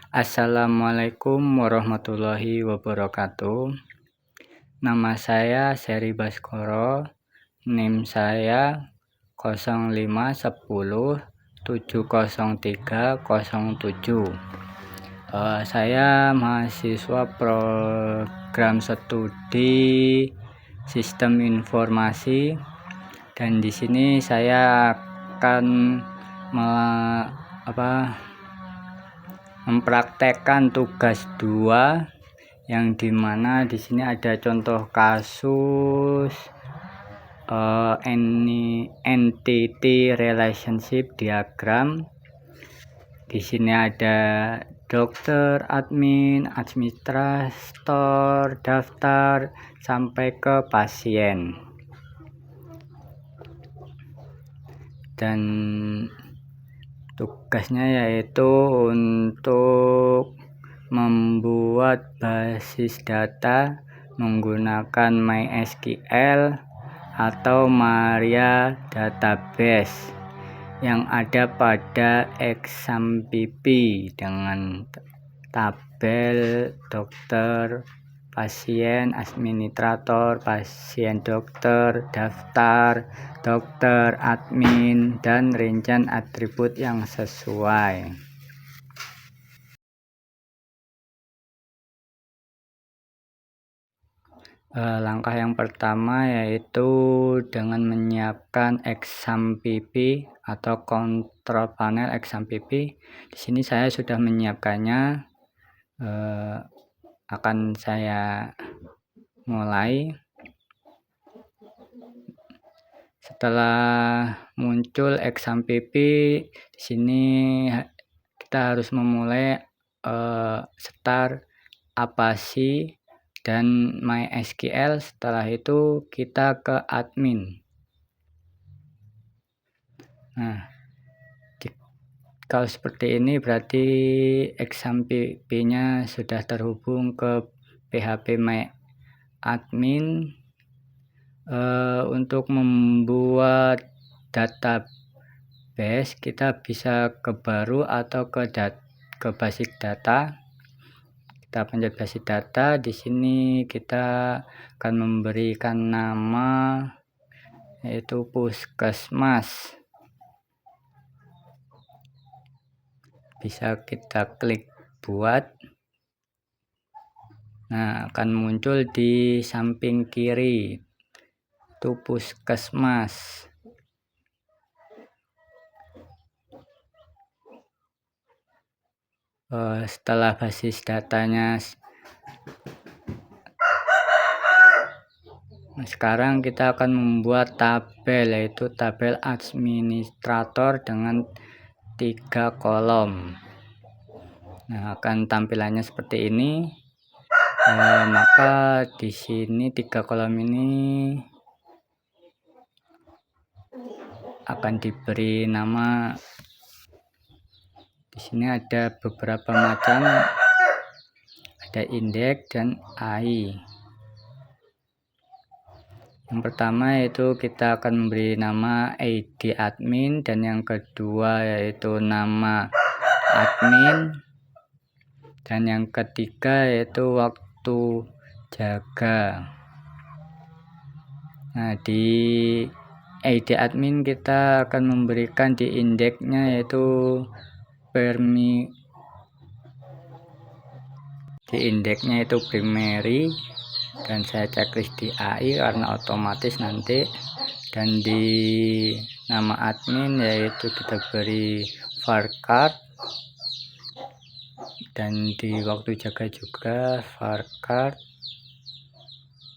Assalamualaikum warahmatullahi wabarakatuh. Nama saya Seri Baskoro, NIM saya 0510703007. Saya mahasiswa program studi Sistem Informasi, dan di sini saya akan mempraktekkan tugas 2, yang dimana di sini ada contoh kasus entity relationship diagram. Di sini ada dokter, admin, administrator, daftar, sampai ke pasien. Dan tugasnya yaitu untuk membuat basis data menggunakan MySQL atau Maria Database yang ada pada XAMPP dengan tabel dokter, pasien, administrator, pasien dokter, daftar, dokter, admin, dan rincian atribut yang sesuai. Langkah yang pertama yaitu dengan menyiapkan XAMPP atau kontrol panel XAMPP. Di sini saya sudah menyiapkannya. Akan saya mulai. Setelah muncul XAMPP, di sini kita harus memulai start apasi dan MySQL. Setelah itu kita ke admin. Nah, kalau seperti ini berarti XAMPP-nya sudah terhubung ke PHP MyAdmin. Untuk membuat database kita bisa ke baru atau ke basic data. Kita pencet basic data. Di sini kita akan memberikan nama yaitu puskesmas. Bisa kita klik buat. Nah, akan muncul di samping kiri itu puskesmas. Setelah basis datanya, sekarang kita akan membuat tabel, yaitu tabel administrator dengan 3 kolom. Nah, akan tampilannya seperti ini. Maka di sini 3 kolom ini akan diberi nama. Di sini ada beberapa macam, ada indeks dan AI. Yang pertama yaitu kita akan memberi nama ID admin, dan yang kedua yaitu nama admin, dan yang ketiga yaitu waktu jaga. Nah, di ID admin kita akan memberikan di indeksnya yaitu primary, dan saya checklist di AI karena otomatis nanti. Dan di nama admin yaitu kita beri varchar, dan di waktu jaga juga varchar.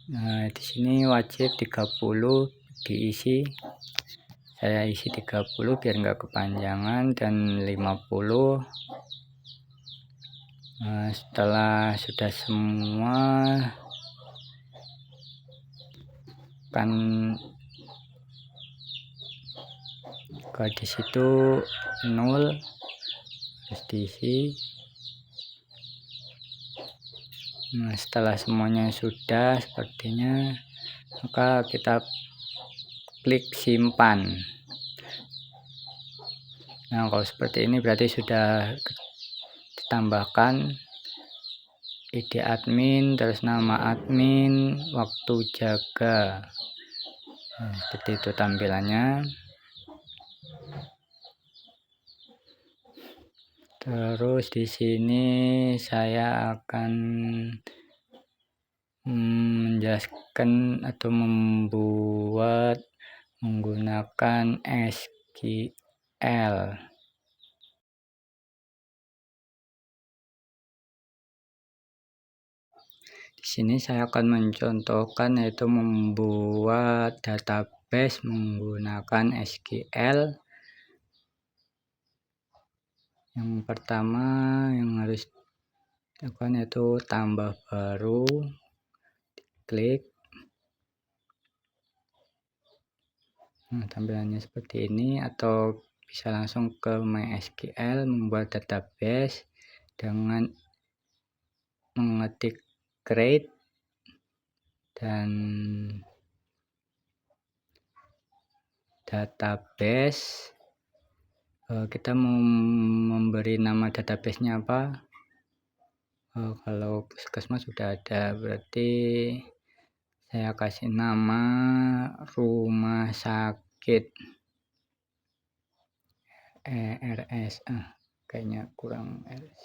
Nah, di sini wajib 30 diisi. Saya isi 30 biar enggak kepanjangan, dan 50. Nah, setelah sudah semua kan di situ 0 harus diisi. Nah, setelah semuanya sudah sepertinya, maka kita klik simpan. Nah, kalau seperti ini berarti sudah tambahkan ID admin, terus nama admin, waktu jaga. Seperti itu tampilannya. Terus di sini saya akan menjelaskan atau membuat menggunakan SQL. Di sini saya akan mencontohkan yaitu membuat database menggunakan SQL. Yang pertama yang harus dilakukan yaitu tambah baru, klik. Nah, tampilannya seperti ini, atau bisa langsung ke MySQL membuat database dengan mengetik create dan database. Kita mau memberi nama databasenya apa? Kalau Puskesmas sudah ada, berarti saya kasih nama rumah sakit RS. Kayaknya kurang RS.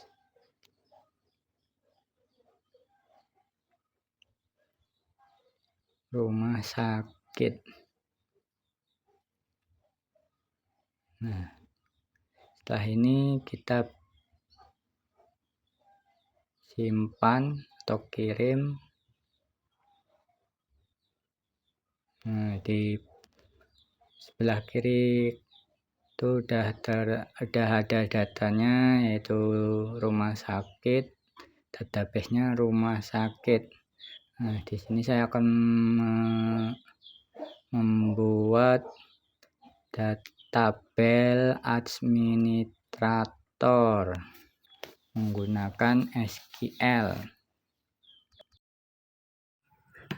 Rumah sakit. Nah, setelah ini kita simpan atau kirim. Nah, di sebelah kiri itu ada datanya, yaitu rumah sakit, databasenya rumah sakit. Nah, di sini saya akan membuat tabel administrator menggunakan SQL.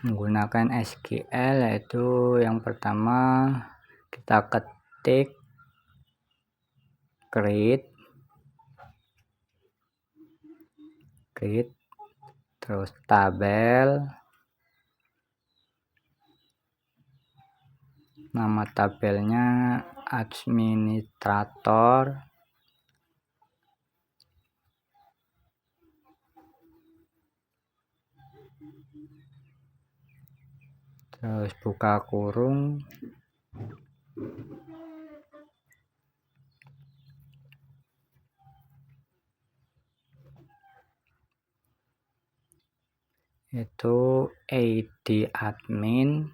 Menggunakan SQL yaitu yang pertama kita ketik create terus tabel, nama tabelnya administrator, terus buka kurung, itu ID admin,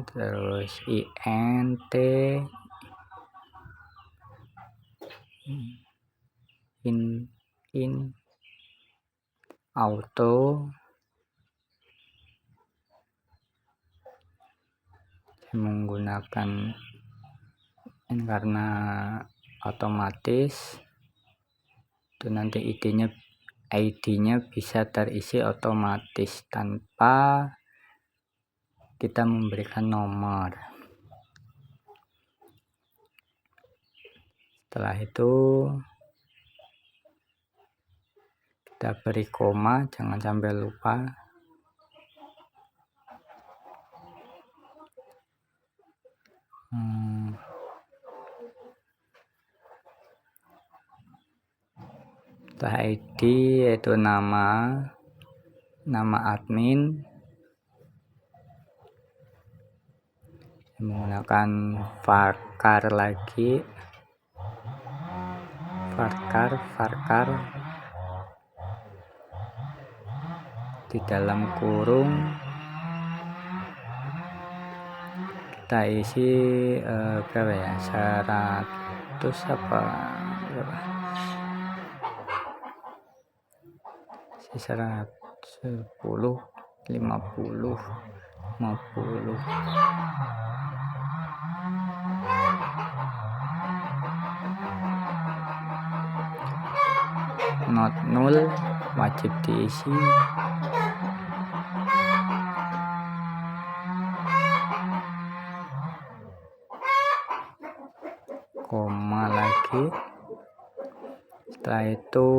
terus INT, in auto, menggunakan ini karena otomatis itu nanti ID-nya bisa terisi otomatis tanpa kita memberikan nomor. Setelah itu kita beri koma, jangan sampai lupa. Setelah ID yaitu nama admin, menggunakan varchar lagi, varchar di dalam kurung kita isi berapa ya, 100 apa berapa, 110, 50 not null wajib diisi. koma lagi, setelah itu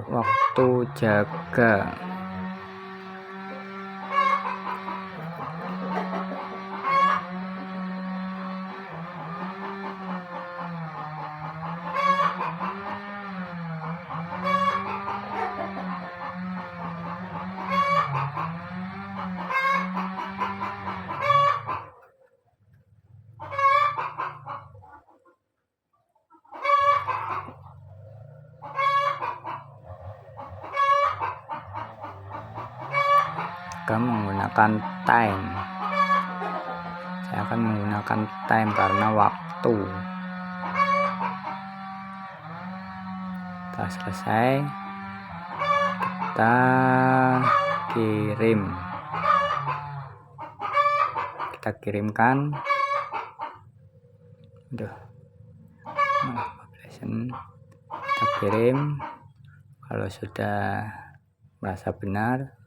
waktu jaga. Akan menggunakan time. Saya akan menggunakan time karena waktu. Setelah selesai, kita kirim. Kita kirimkan. Kita kirim. Kalau sudah merasa benar.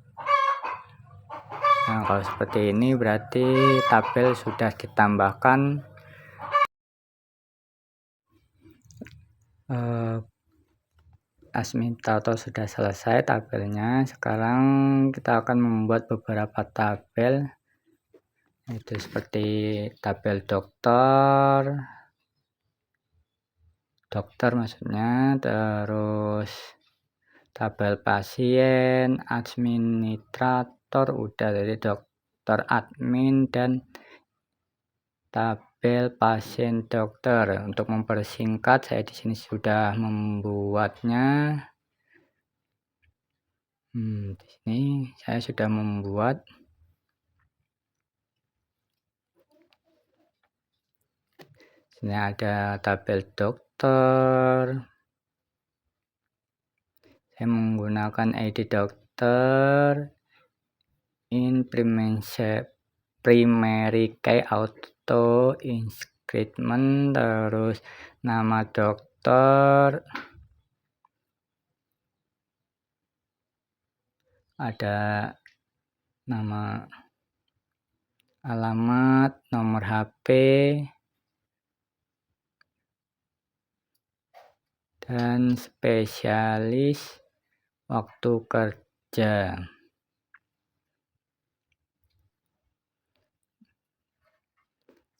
Nah, kalau seperti ini berarti tabel sudah ditambahkan Asmintato sudah selesai tabelnya. Sekarang kita akan membuat beberapa tabel, itu seperti tabel dokter maksudnya, terus tabel pasien, administrator udah, jadi dokter, admin, dan tabel pasien dokter. Untuk mempersingkat, saya di sini sudah membuatnya. Di sini saya sudah membuat. Sini ada tabel dokter. Saya menggunakan ID dokter, primary key auto inscription, terus nama dokter, ada nama, alamat, nomor HP, dan spesialis waktu kerja.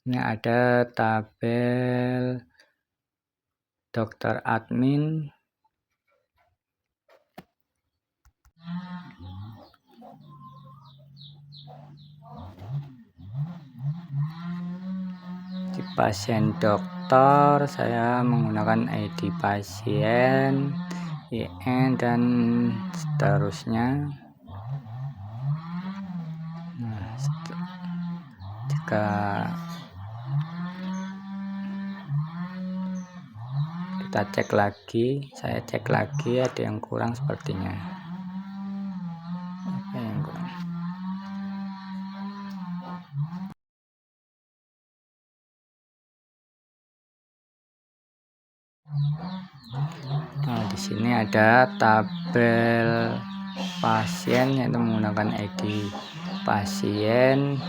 Ini ada tabel dokter admin, di pasien dokter saya menggunakan ID pasien, IN, dan seterusnya. Nah, jika kita cek lagi, saya cek lagi ada yang kurang sepertinya. Apa yang kurang? Nah, di sini ada tabel pasien yaitu menggunakan ID pasien.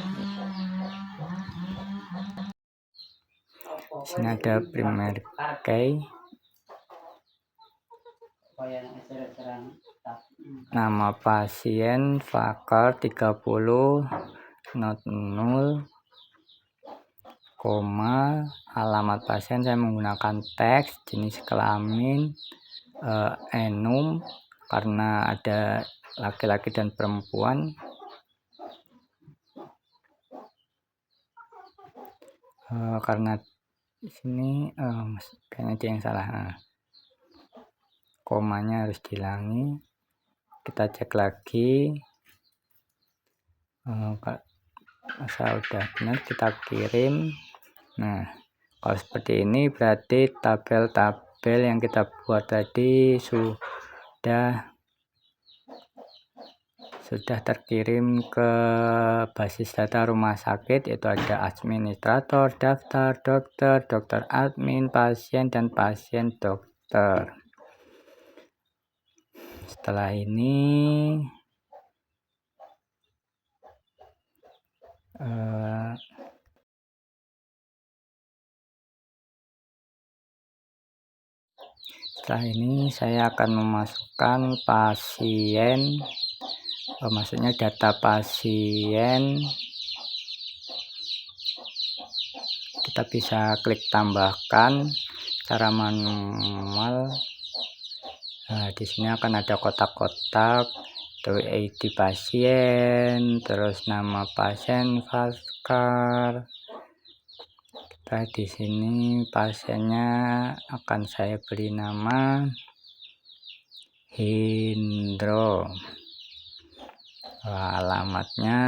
Di sini ada primary key, nama pasien fakar 30, not null, koma, alamat pasien saya menggunakan teks, jenis kelamin enum karena ada laki-laki dan perempuan. Karena di sini kayaknya ada yang salah. Komanya harus dihilangi. Kita cek lagi. Asal udah benar kita kirim. Nah, kalau seperti ini berarti tabel-tabel yang kita buat tadi sudah terkirim ke basis data rumah sakit. Itu ada administrator, daftar, dokter, dokter admin, pasien, dan pasien dokter. Setelah ini Setelah ini saya akan memasukkan pasien, maksudnya data pasien. Kita bisa klik tambahkan cara manual. Nah, di sini akan ada kotak-kotak, tuh ID pasien, terus nama pasien, Vaskar. Kita di sini pasiennya akan saya beri nama Hendro. Alamatnya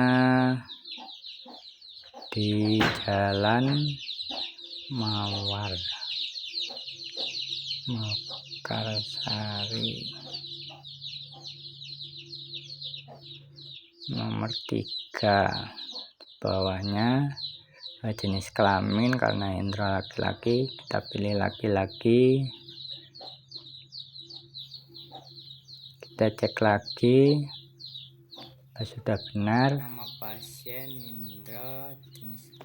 di Jalan Mawar, Mekarsari, nomor 3. Bawahnya jenis kelamin, karena Hendro laki-laki, kita pilih laki-laki. Kita cek lagi, sudah benar. Nama pasien Hendro, jenis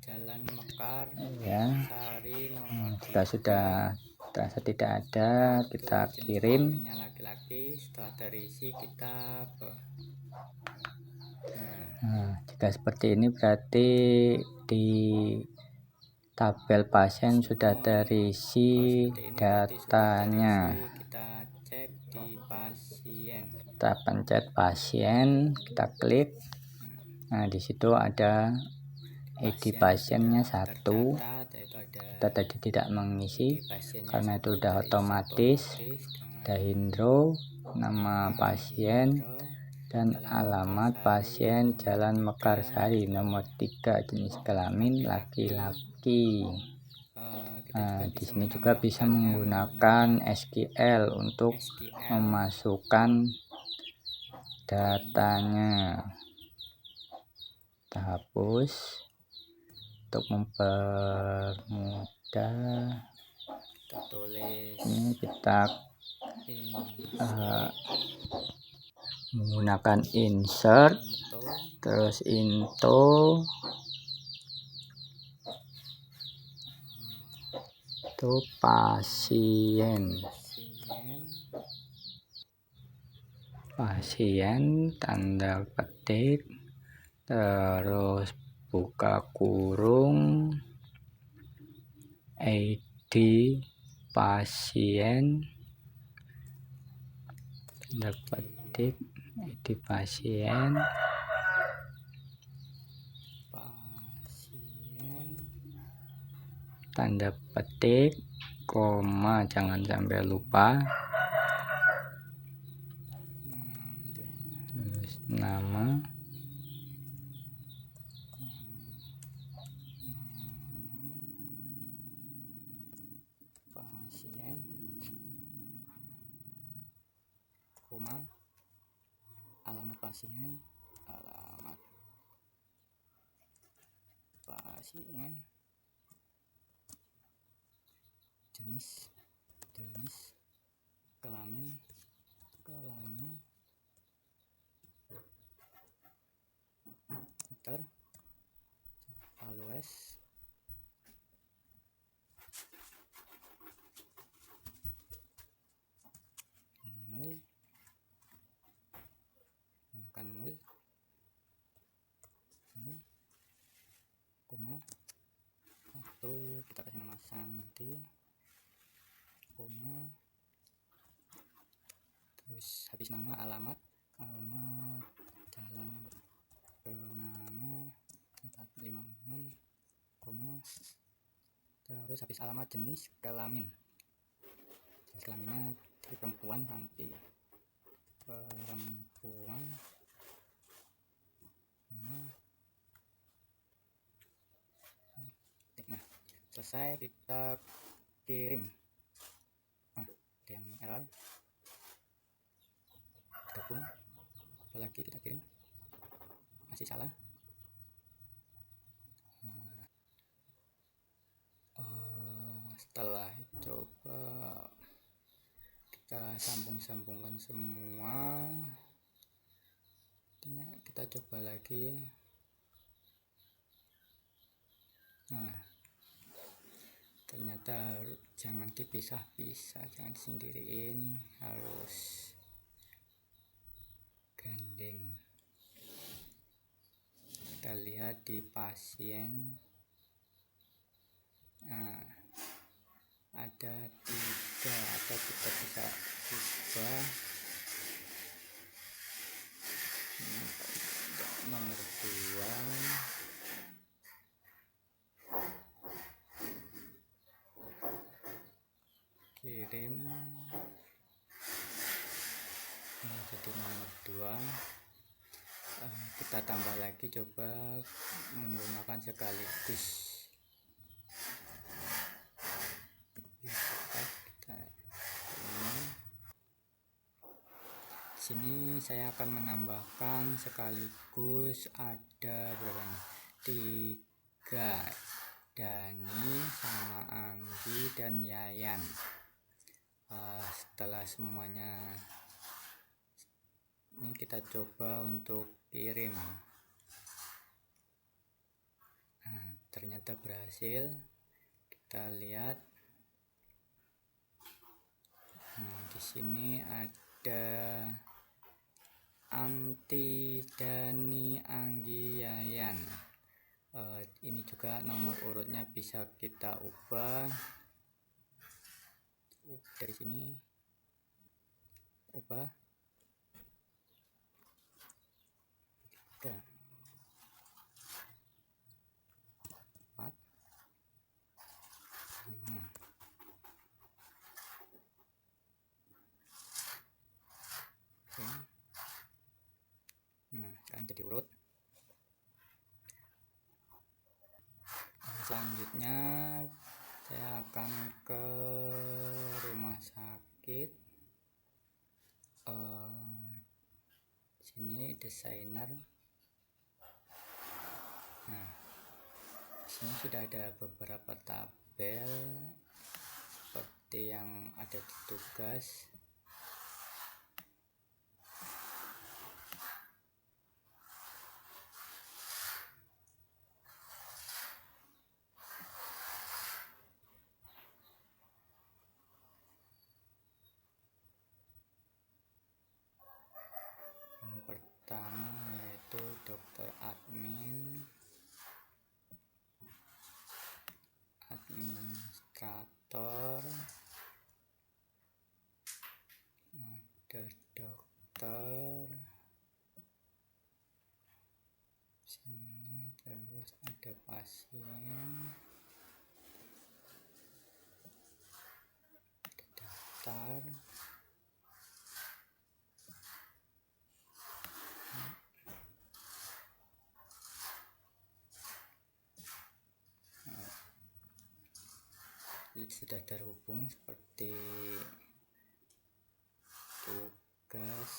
Jalan Mekar, ya. Sari, nomor sudah terasa tidak ada, kita kirim. Laki-laki, setelah terisi kita Nah, jika seperti ini berarti di tabel pasien sudah terisi datanya. Kita cek di pasien. Kita pencet pasien, kita klik. Nah, di situ ada ID pasiennya 1. Kita tadi tidak mengisi karena itu sudah otomatis. Ada Hendro, nama pasien, dan alamat pasien Jalan Mekarsari, nomor 3, jenis kelamin laki-laki. Nah, di sini juga bisa menggunakan SQL untuk memasukkan datanya. Kita hapus untuk mempermudah. Kita tulis. Ini kita menggunakan insert, terus into, itu pasien, tanda petik, terus buka kurung, ID pasien, tanda petik, ID pasien, tanda petik, koma, jangan sampai lupa, terus nama, pasien, koma, alamat pasien, jenis kelamin, enter, values, nol, gunakan nol, koma, 1, kita kasih nama Santi, koma, terus habis nama alamat Jalan Kenanga 456, koma, terus habis alamat jenis kelaminnya dari perempuan Santi, perempuan, nah selesai, kita kirim. Ada yang error, gabung apalagi, kita kirim, masih salah. Setelah coba kita sambungkan semua, kita coba lagi. Nah, ternyata jangan dipisah-pisah, jangan sendiriin, harus gandeng. Kita lihat di pasien, nah, ada 3 atau kita bisa ubah. Nomor 2, kirim. Jadi nomor 2, kita tambah lagi, coba menggunakan sekaligus. Sini saya akan menambahkan sekaligus ada berapa nih? 3, Dani sama Anggi dan Yayan. Setelah semuanya ini kita coba untuk kirim. Nah, ternyata berhasil. Kita lihat. Nah, di sini ada Anti, Dani, Anggi, Yayan. Ini juga nomor urutnya bisa kita ubah dari sini. Ubah. Oke. 4, 5. Oke. Nah, sekarang jadi urut. Selanjutnya saya akan ke rumah sakit. Sini desainer. Nah, sini sudah ada beberapa tabel seperti yang ada di tugas. Yang pertama yaitu dokter admin, administrator, ada dokter sini, terus ada pasien, ada daftar, sudah terhubung seperti tugas.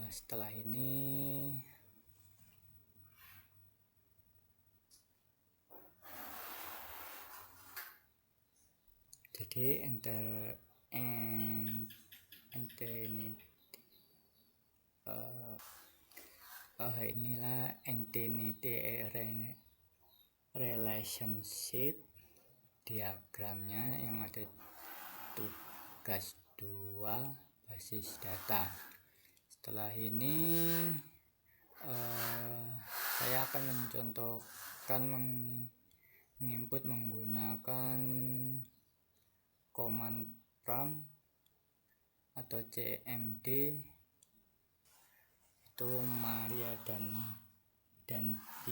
Setelah ini jadi inilah entity relationship diagramnya yang ada tugas 2 basis data. Setelah ini saya akan mencontohkan menginput menggunakan command prompt atau CMD, itu Maria dan B.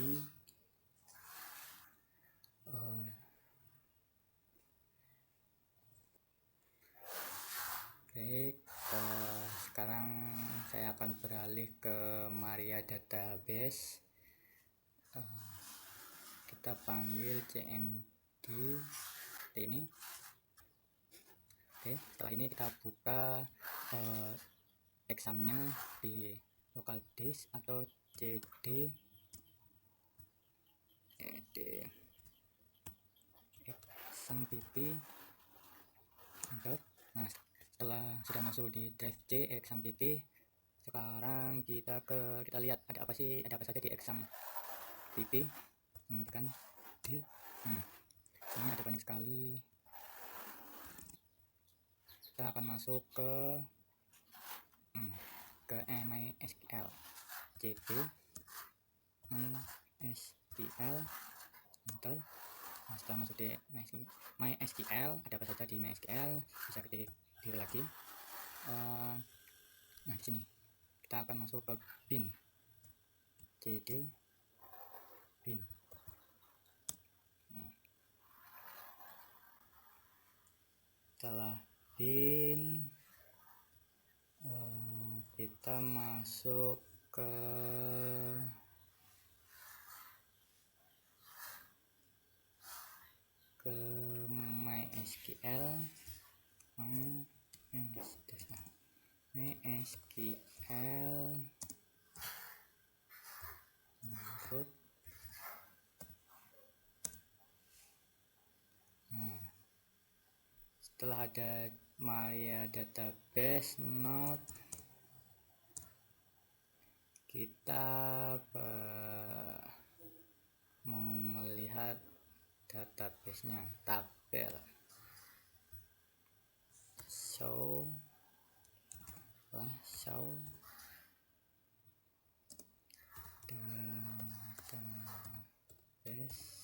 Baik, sekarang saya akan beralih ke Maria Database. Kita panggil CMD seperti ini. Oke, setelah ini kita buka examnya di local disk atau cd exam pp. Nah, setelah sudah masuk di drive C exam pp, Sekarang kita lihat ada apa saja di exam PP. Kemudian deal. Ini ada banyak sekali. Kita akan masuk ke MySQL. cd MySQL. Enter. Nah, setelah masuk di MySQL, ada apa saja di MySQL, bisa ketik lagi. Nah, di sini kita akan masuk ke bin. cd bin. Setelah bin, kita masuk ke MySQL. Root. Nah, setelah ada Maria database node, kita mau melihat database-nya, tabel. Show database.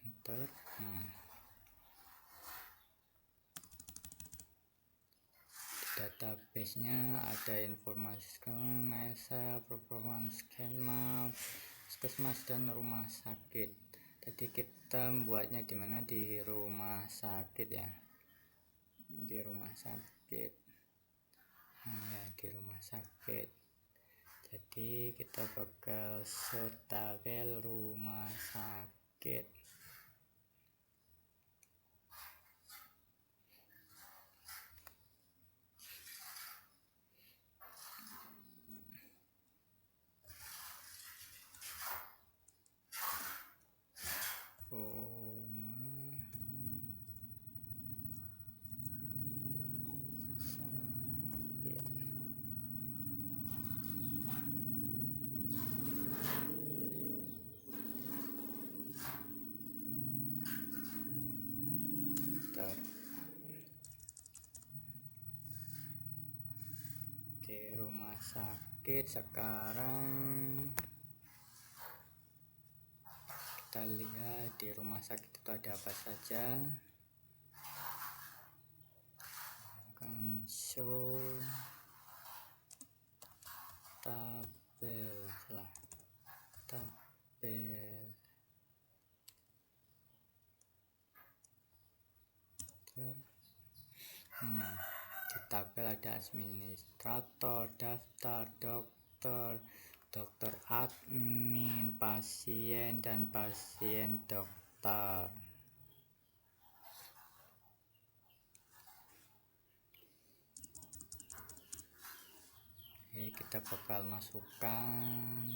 Enter. Database-nya ada informasi masa, performance, schema, puskesmas dan rumah sakit. Tadi kita membuatnya di mana? Di rumah sakit ya. Di rumah sakit. Nah, ya, di rumah sakit. Jadi kita bakal show tabel rumah sakit. Di rumah sakit sekarang kita lihat di rumah sakit itu ada apa saja. Akan show tabel di tabel ada administrator, daftar, dokter admin, pasien, dan pasien dokter. Oke, kita bakal masukkan.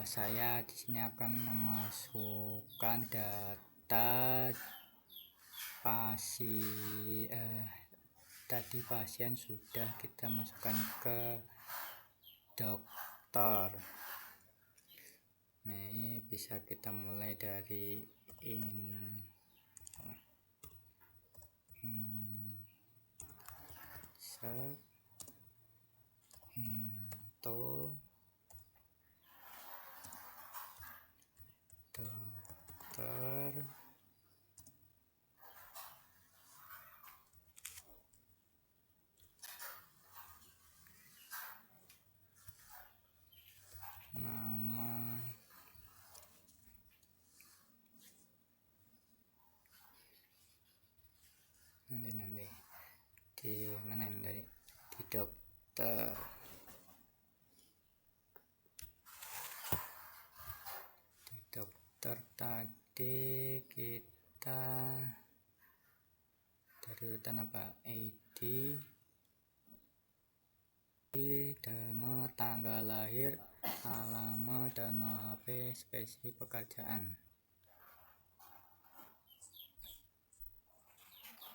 Saya di sini akan memasukkan data tadi pasien sudah kita masukkan ke dokter. Nah, bisa kita mulai dari insert into dokter. Nama nanti di mana ini, dari di dokter. Di dokter tadi kita dari urutan apa? ID, nama, tanggal lahir, alamat, dan HP, spesifikasi pekerjaan.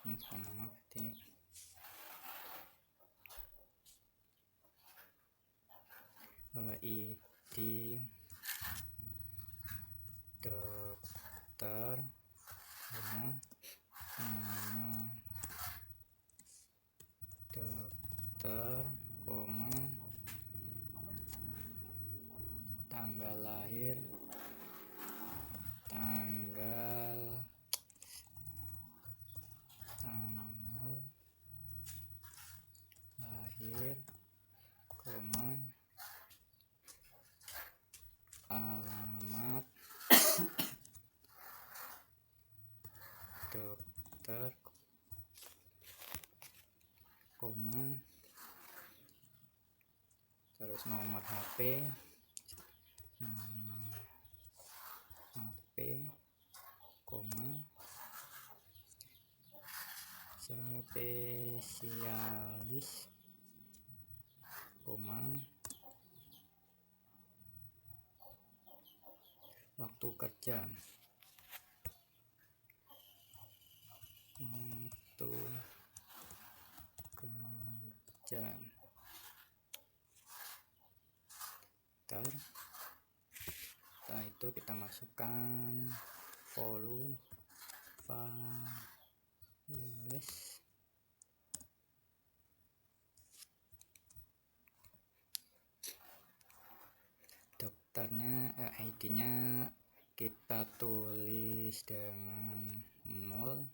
ini bukan nama berarti ID dokter, nama dokter, tanggal lahir, alamat dokter, terus nomor HP, spesialis, waktu kerja, setelah itu kita masukkan volume dokternya, ID-nya kita tulis dengan 0,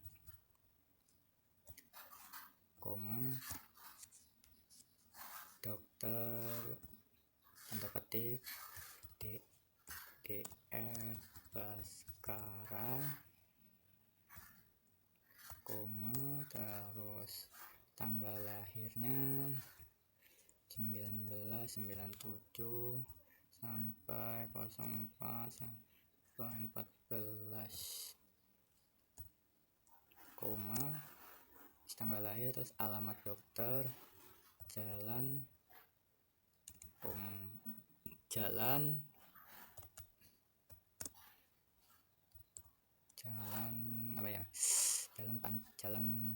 dokter tanda petik DR Baskara, terus tanggal lahirnya 1997 sampai 04 sampai 14, tanggal lahir, terus alamat dokter, jalan apa ya, jalan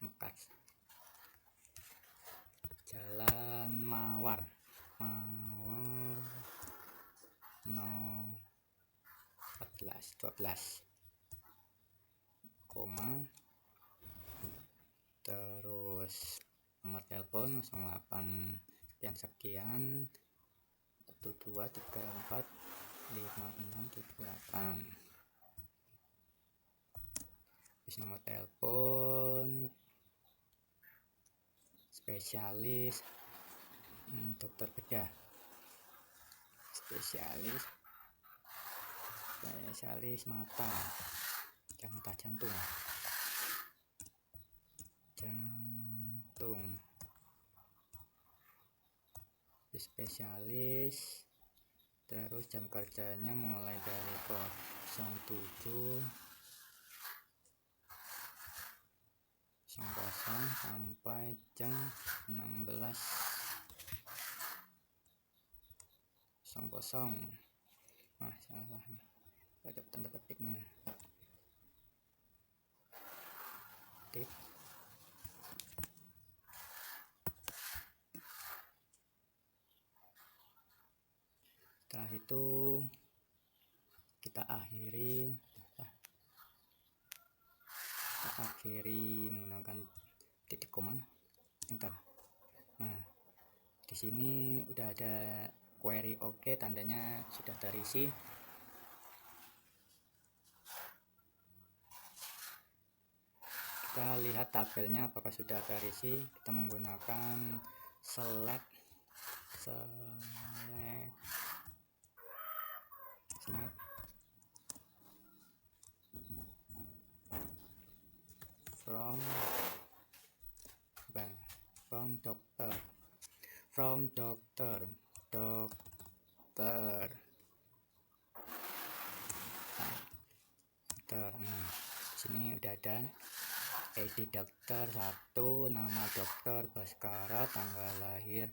Mekar, jalan Mawar no 12, terus nomor telepon 08 sekian 12345678. Terus nomor telepon spesialis dokter bedah, spesialis mata, jantung, spesialis, terus jam kerjanya mulai dari 07.00 sampai jam 16.00. Salah pada tanda petiknya. Setelah itu kita akhiri menggunakan titik koma, enter. Nah, di sini udah ada query oke, tandanya sudah terisi. Kita lihat tabelnya apakah sudah terisi. Kita menggunakan select from dokter. Nah, sini udah ada ID dokter 1, nama dokter Baskara, tanggal lahir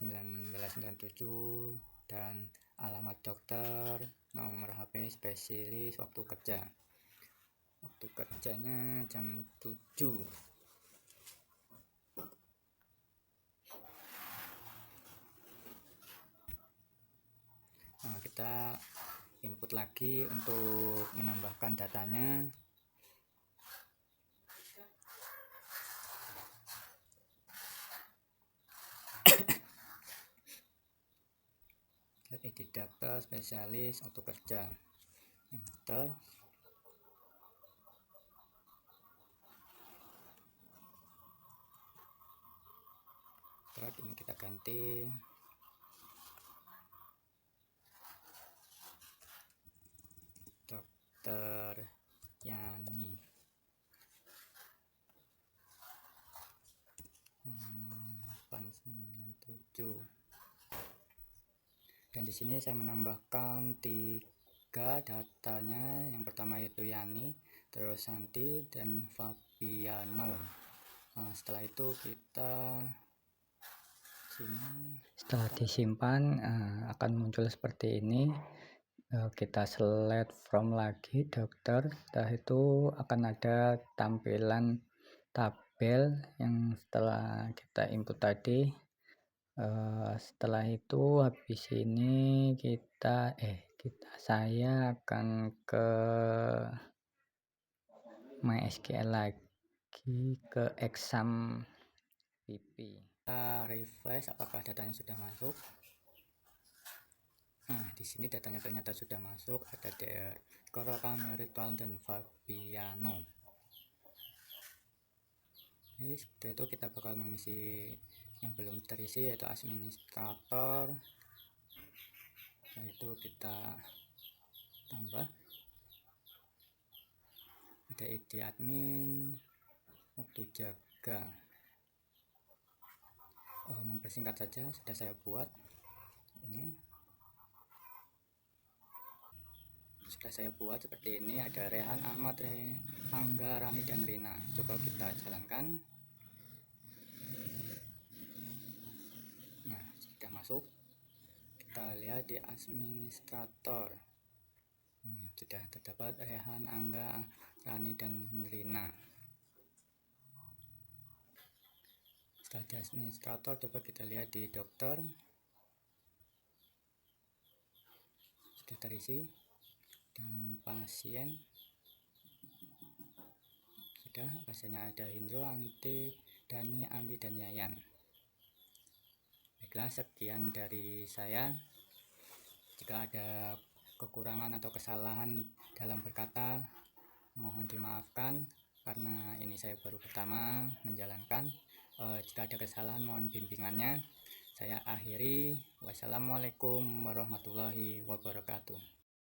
1997, dan alamat dokter, nomor HP, spesialis, waktu kerja. Waktu kerjanya jam 7. Nah, kita input lagi untuk menambahkan datanya. Edit data spesialis waktu kerja, enter. Terus ini kita ganti Dokter Yani. 897. Dan di sini saya menambahkan 3 datanya. Yang pertama itu Yani, terus Santi, dan Fabiano. Nah, setelah itu kita setelah disimpan akan muncul seperti ini. Kita select from lagi dokter. Setelah itu akan ada tampilan tabel yang setelah kita input tadi. Setelah itu habis ini saya akan ke MySQL lagi, ke exam PP. Kita refresh apakah datanya sudah masuk. Nah, di sini datanya ternyata sudah masuk, ada DR Koroka, Meritwal, dan Fabiano. Oke, setelah itu kita bakal mengisi yang belum terisi, yaitu administrator. Setelah itu kita tambah, ada ID admin, waktu jaga. Mempersingkat saja, sudah saya buat ini. Sudah saya buat seperti ini, ada Rehan, Ahmad, Angga, Rani, dan Rina. Coba kita jalankan. Nah, sudah masuk. Kita lihat di administrator. Sudah terdapat Rehan, Angga, Rani, dan Rina. Setelah di administrator, coba kita lihat di dokter. Sudah terisi. Dan pasien sudah, pasiennya ada Hindro, Anti, Dani, Andi, dan Yayan. Baiklah, sekian dari saya. Jika ada kekurangan atau kesalahan dalam berkata, mohon dimaafkan karena ini saya baru pertama menjalankan. Jika ada kesalahan, mohon bimbingannya. Saya akhiri. Wassalamualaikum warahmatullahi wabarakatuh.